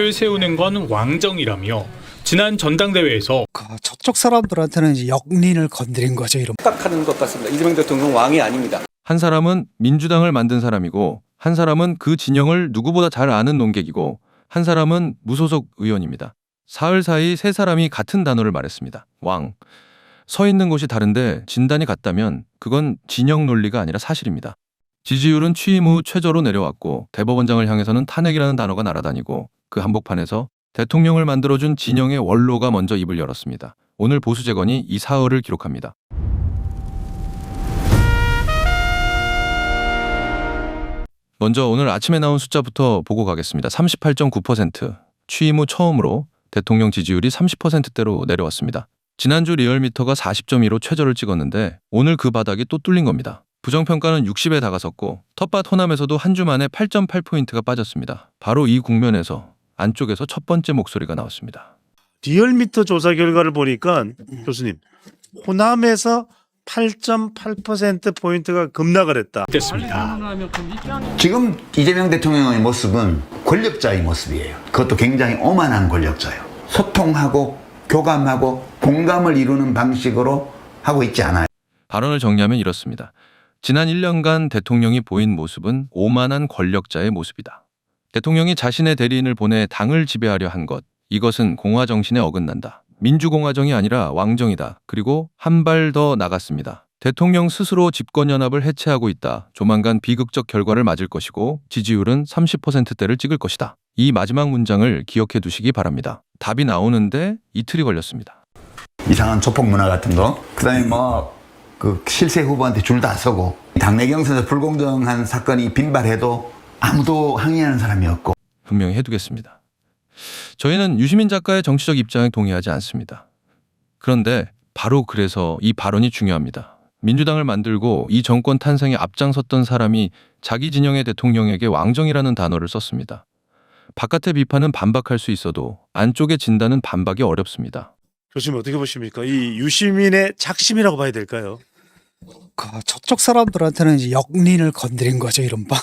지지율을 세우는 건 왕정이라며 지난 전당대회에서 저쪽 사람들한테는 이제 역린을 건드린 거죠. 이런. 착각하는 것 같습니다. 이재명 대통령 왕이 아닙니다. 한 사람은 민주당을 만든 사람이고 한 사람은 그 진영을 누구보다 잘 아는 논객이고 한 사람은 무소속 의원입니다. 사흘 사이 세 사람이 같은 단어를 말했습니다. 왕. 서 있는 곳이 다른데 진단이 같다면 그건 진영 논리가 아니라 사실입니다. 지지율은 취임 후 최저로 내려왔고 대법원장을 향해서는 탄핵이라는 단어가 날아다니고 그 한복판에서 대통령을 만들어준 진영의 원로가 먼저 입을 열었습니다. 오늘 보수재건이 이 사흘을 기록합니다. 먼저 오늘 아침에 나온 숫자부터 보고 가겠습니다. 38.9%. 취임 후 처음으로 대통령 지지율이 30%대로 내려왔습니다. 지난주 리얼미터가 40.2로 최저를 찍었는데 오늘 그 바닥이 또 뚫린 겁니다. 부정평가는 60에 다가섰고 텃밭 호남에서도 한 주 만에 8.8포인트가 빠졌습니다. 바로 이 국면에서 안쪽에서 첫 번째 목소리가 나왔습니다. 리얼미터 조사 결과를 보니까 교수님, 호남에서 8.8%포인트가 급락을 했다. 됐습니다. 지금 이재명 대통령의 모습은 권력자의 모습이에요. 그것도 굉장히 오만한 권력자예요. 소통하고 교감하고 공감을 이루는 방식으로 하고 있지 않아요. 발언을 정리하면 이렇습니다. 지난 1년간 대통령이 보인 모습은 오만한 권력자의 모습이다. 대통령이 자신의 대리인을 보내 당을 지배하려 한 것, 이것은 공화 정신에 어긋난다. 민주공화정이 아니라 왕정이다. 그리고 한 발 더 나갔습니다. 대통령 스스로 집권연합을 해체하고 있다. 조만간 비극적 결과를 맞을 것이고 지지율은 30%대를 찍을 것이다. 이 마지막 문장을 기억해 두시기 바랍니다. 답이 나오는데 이틀이 걸렸습니다. 이상한 조폭 문화 같은 거. 그다음에 그 실세 후보한테 줄 다 서고 당내 경선에서 불공정한 사건이 빈발해도 아무도 항의하는 사람이 없고. 분명히 해두겠습니다. 저희는 유시민 작가의 정치적 입장에 동의하지 않습니다. 그런데 바로 그래서 이 발언이 중요합니다. 민주당을 만들고 이 정권 탄생에 앞장섰던 사람이 자기 진영의 대통령에게 왕정이라는 단어를 썼습니다. 바깥의 비판은 반박할 수 있어도 안쪽의 진단은 반박이 어렵습니다. 교수님 어떻게 보십니까? 이 유시민의 작심이라고 봐야 될까요? 저쪽 사람들한테는 이제 역린을 건드린 거죠. 이른바.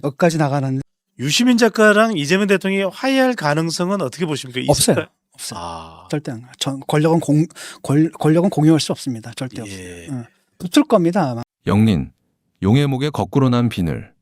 여기까지 나가는. 유시민 작가랑 이재명 대통령이 화해할 가능성은 어떻게 보십니까? 없어요. 있을까요? 없어요. 절대 안. 전 권력은 공유할 수 없습니다. 절대 없어요. 예. 붙을 겁니다. 아마. 영린, 용의 목에 거꾸로 난 비늘.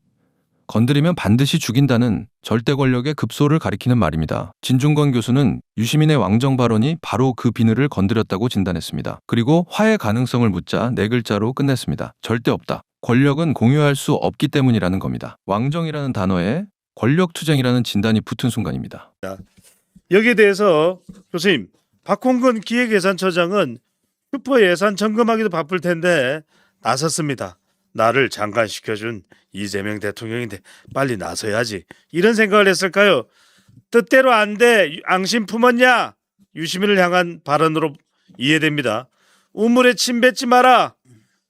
건드리면 반드시 죽인다는 절대 권력의 급소를 가리키는 말입니다. 진중권 교수는 유시민의 왕정 발언이 바로 그 비늘을 건드렸다고 진단했습니다. 그리고 화해 가능성을 묻자 네 글자로 끝냈습니다. 절대 없다. 권력은 공유할 수 없기 때문이라는 겁니다. 왕정이라는 단어에 권력투쟁이라는 진단이 붙은 순간입니다. 여기에 대해서 교수님, 박홍근 기획예산처장은 슈퍼 예산 점검하기도 바쁠 텐데 나섰습니다. 나를 장관시켜준 이재명 대통령인데 빨리 나서야지. 이런 생각을 했을까요? 뜻대로 안 돼. 앙심 품었냐? 유시민을 향한 발언으로 이해됩니다. 우물에 침 뱉지 마라.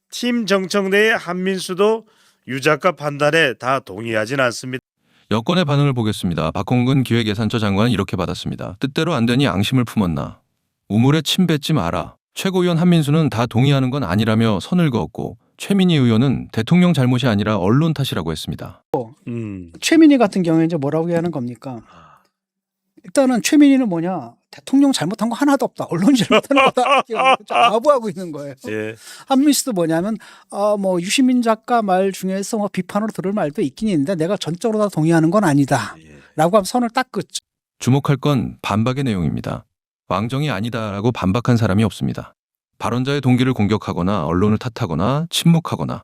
팀 정청래의 한민수도 유 작가 판단에 다 동의하진 않습니다. 여권의 반응을 보겠습니다. 박홍근 기획예산처 장관은 이렇게 받았습니다. 뜻대로 안 되니 앙심을 품었나. 우물에 침 뱉지 마라. 최고위원 한민수는 다 동의하는 건 아니라며 선을 그었고 최민희 의원은 대통령 잘못이 아니라 언론 탓이라고 했습니다. 최민희 같은 경우에 이제 뭐라고 하는 겁니까? 일단은 최민희는 뭐냐? 대통령 잘못한 거 하나도 없다. 언론이 잘못한 거다. 아부하고 있는 거예요. 예. 한민수도 뭐냐면 뭐 유시민 작가 말 중에서 뭐 비판으로 들을 말도 있긴 있는데 내가 전적으로 다 동의하는 건 아니다. 라고 하면 선을 딱 긋죠. 주목할 건 반박의 내용입니다. 왕정이 아니다라고 반박한 사람이 없습니다. 발언자의 동기를 공격하거나 언론을 탓하거나 침묵하거나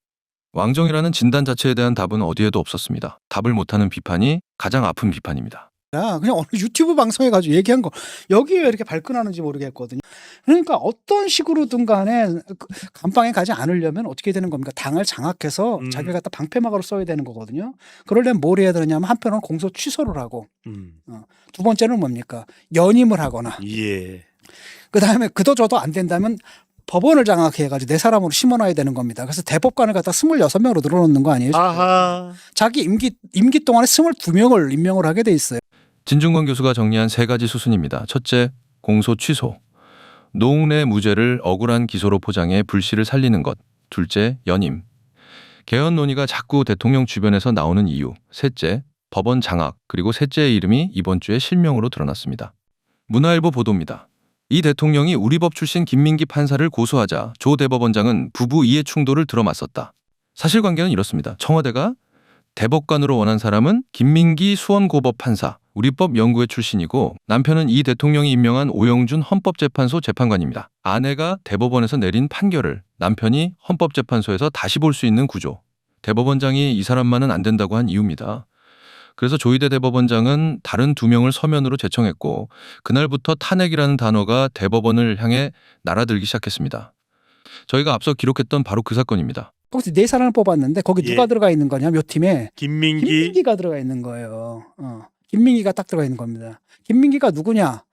왕정이라는 진단 자체에 대한 답은 어디에도 없었습니다. 답을 못하는 비판이 가장 아픈 비판입니다. 그냥 어느 유튜브 방송에 가지고 얘기한 거 여기에 왜 이렇게 발끈하는지 모르겠거든요. 그러니까 어떤 식으로든 간에 감방에 가지 않으려면 어떻게 되는 겁니까? 당을 장악해서 자기가 갖다 방패막으로 써야 되는 거거든요. 그러려면 뭘 해야 되느냐면 한편으로는 공소 취소를 하고 두 번째는 뭡니까? 연임을 하거나 예. 그다음에 그도저도 안 된다면 법원을 장악해가지고 내 사람으로 심어놔야 되는 겁니다. 그래서 대법관을 갖다 26명으로 늘어놓는 거 아니에요? 아하. 자기 임기 동안에 22명을 임명을 하게 돼 있어요. 진중권 교수가 정리한 세 가지 수순입니다. 첫째, 공소 취소. 노웅래 무죄를 억울한 기소로 포장해 불씨를 살리는 것. 둘째, 연임. 개헌 논의가 자꾸 대통령 주변에서 나오는 이유. 셋째, 법원 장악, 그리고 셋째의 이름이 이번 주에 실명으로 드러났습니다. 문화일보 보도입니다. 이 대통령이 우리법 출신 김민기 판사를 고소하자 조 대법원장은 부부 이해 충돌을 들어맞섰다. 사실관계는 이렇습니다. 청와대가 대법관으로 원한 사람은 김민기 수원고법 판사, 우리법 연구회 출신이고 남편은 이 대통령이 임명한 오영준 헌법재판소 재판관입니다. 아내가 대법원에서 내린 판결을 남편이 헌법재판소에서 다시 볼 수 있는 구조. 대법원장이 이 사람만은 안 된다고 한 이유입니다. 그래서 조희대 대법원장은 다른 2명을 서면으로 제청했고 그날부터 탄핵이라는 단어가 대법원을 향해 날아들기 시작했습니다. 저희가 앞서 기록했던 바로 그 사건입니다. 거기서 4사람을 뽑았는데 거기 누가 예. 들어가 있는 거냐? 몇 팀에 김민기, 김민기가 들어가 있는 거예요. 김민기가 딱 들어가 있는 겁니다. 김민기가 누구냐?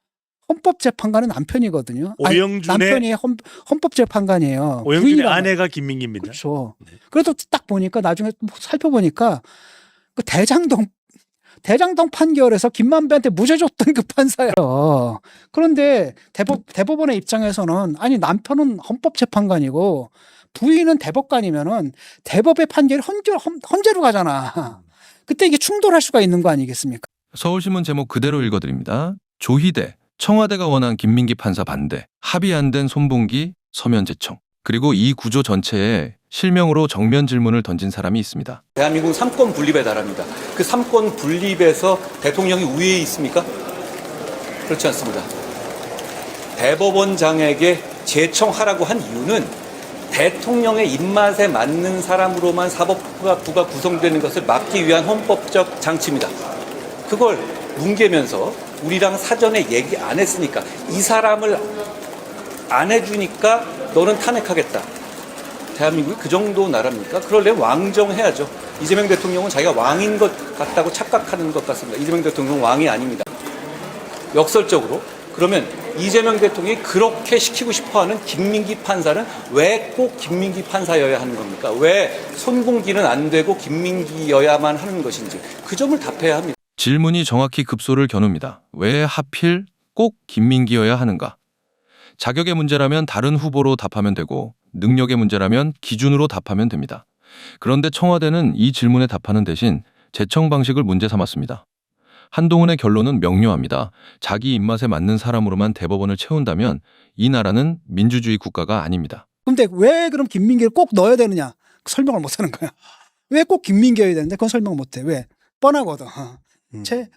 헌법재판관은 남편이거든요. 아니, 오영준의 남편이 헌법재판관이에요. 오영준의 부인이라고. 아내가 김민기입니다. 그렇죠. 그래도 딱 보니까 나중에 살펴보니까 그 대장동 판결에서 김만배한테 무죄 줬던 그 판사예요. 그런데 대법원의 입장에서는 아니 남편은 헌법재판관이고 부인은 대법관이면은 대법의 판결이 헌재로 가잖아. 그때 이게 충돌할 수가 있는 거 아니겠습니까? 서울신문 제목 그대로 읽어드립니다. 조희대, 청와대가 원한 김민기 판사 반대, 합의 안 된 손봉기, 서면 제청. 그리고 이 구조 전체에 실명으로 정면 질문을 던진 사람이 있습니다. 대한민국 3권 분립에 달합니다. 그 3권 분립에서 대통령이 우위에 있습니까? 그렇지 않습니다. 대법원장에게 제청하라고 한 이유는 대통령의 입맛에 맞는 사람으로만 사법부가 구성되는 것을 막기 위한 헌법적 장치입니다. 그걸 뭉개면서 우리랑 사전에 얘기 안 했으니까 이 사람을 안 해주니까 너는 탄핵하겠다. 대한민국이 그 정도 나라입니까? 그러려면 왕정해야죠. 이재명 대통령은 자기가 왕인 것 같다고 착각하는 것 같습니다. 이재명 대통령은 왕이 아닙니다. 역설적으로 그러면 이재명 대통령이 그렇게 시키고 싶어하는 김민기 판사는 왜 꼭 김민기 판사여야 하는 겁니까? 왜 손봉기는 안 되고 김민기여야만 하는 것인지 그 점을 답해야 합니다. 질문이 정확히 급소를 겨눕니다. 왜 하필 꼭 김민기여야 하는가? 자격의 문제라면 다른 후보로 답하면 되고 능력의 문제라면 기준으로 답하면 됩니다. 그런데 청와대는 이 질문에 답하는 대신 제청 방식을 문제 삼았습니다. 한동훈의 결론은 명료합니다. 자기 입맛에 맞는 사람으로만 대법원을 채운다면 이 나라는 민주주의 국가가 아닙니다. 근데 왜 그럼 김민기를 꼭 넣어야 되느냐? 설명을 못 하는 거야. 왜 꼭 김민기여야 되는데 그건 설명 못 해. 왜? 뻔하거든.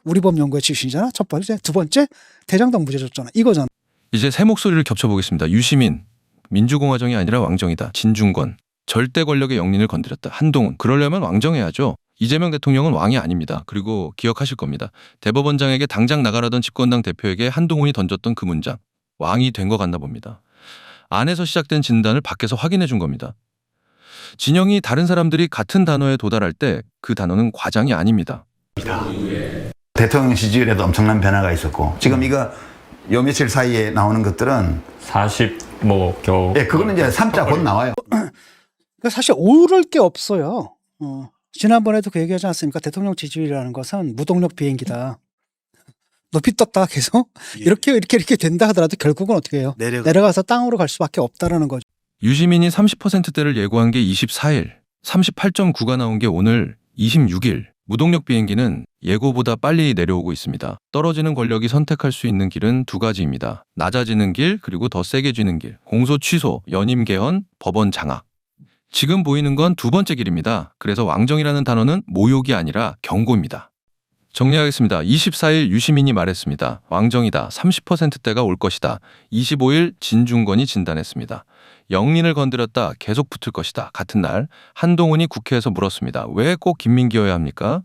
우리법 연구회 출신이잖아. 첫 번째. 두 번째, 대장동 무죄 줬잖아. 이거잖아. 이제 새 목소리를 겹쳐보겠습니다. 유시민, 민주공화정이 아니라 왕정이다. 진중권, 절대 권력의 영린을 건드렸다. 한동훈, 그러려면 왕정해야죠. 이재명 대통령은 왕이 아닙니다. 그리고 기억하실 겁니다. 대법원장에게 당장 나가라던 집권당 대표에게 한동훈이 던졌던 그 문장. 왕이 된 것 같나 봅니다. 안에서 시작된 진단을 밖에서 확인해 준 겁니다. 진영이 다른 사람들이 같은 단어에 도달할 때 그 단어는 과장이 아닙니다. 대통령 지지율에도 엄청난 변화가 있었고 지금 이거 요 며칠 사이에 나오는 것들은 40 뭐 겨우. 예, 그거는 이제 3자 곧 나와요. 그러니까 사실 오를 게 없어요. 지난번에도 그 얘기하지 않습니까? 대통령 지지율이라는 것은 무동력 비행기다. 높이 떴다 계속 이렇게 된다 하더라도 결국은 어떻게 해요? 내려가서 땅으로 갈 수밖에 없다라는 거죠. 유시민이 30%대를 예고한 게 24일, 38.9가 나온 게 오늘 26일. 무동력 비행기는 예고보다 빨리 내려오고 있습니다. 떨어지는 권력이 선택할 수 있는 길은 2가지입니다. 낮아지는 길, 그리고 더 세게 쥐는 길. 공소 취소, 연임 개헌, 법원 장악. 지금 보이는 건 2번째 길입니다. 그래서 왕정이라는 단어는 모욕이 아니라 경고입니다. 정리하겠습니다. 24일 유시민이 말했습니다. 왕정이다. 30%대가 올 것이다. 25일 진중권이 진단했습니다. 영린을 건드렸다. 계속 붙을 것이다. 같은 날 한동훈이 국회에서 물었습니다. 왜 꼭 김민기여야 합니까?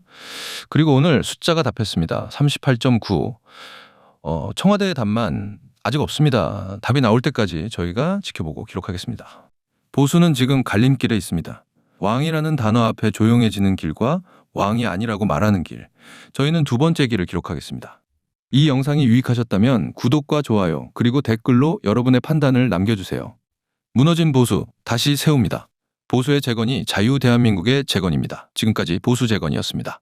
그리고 오늘 숫자가 답했습니다. 38.9. 청와대의 답만 아직 없습니다. 답이 나올 때까지 저희가 지켜보고 기록하겠습니다. 보수는 지금 갈림길에 있습니다. 왕이라는 단어 앞에 조용해지는 길과 왕이 아니라고 말하는 길. 저희는 2번째 길을 기록하겠습니다. 이 영상이 유익하셨다면 구독과 좋아요 그리고 댓글로 여러분의 판단을 남겨주세요. 무너진 보수 다시 세웁니다. 보수의 재건이 자유 대한민국의 재건입니다. 지금까지 보수 재건이었습니다.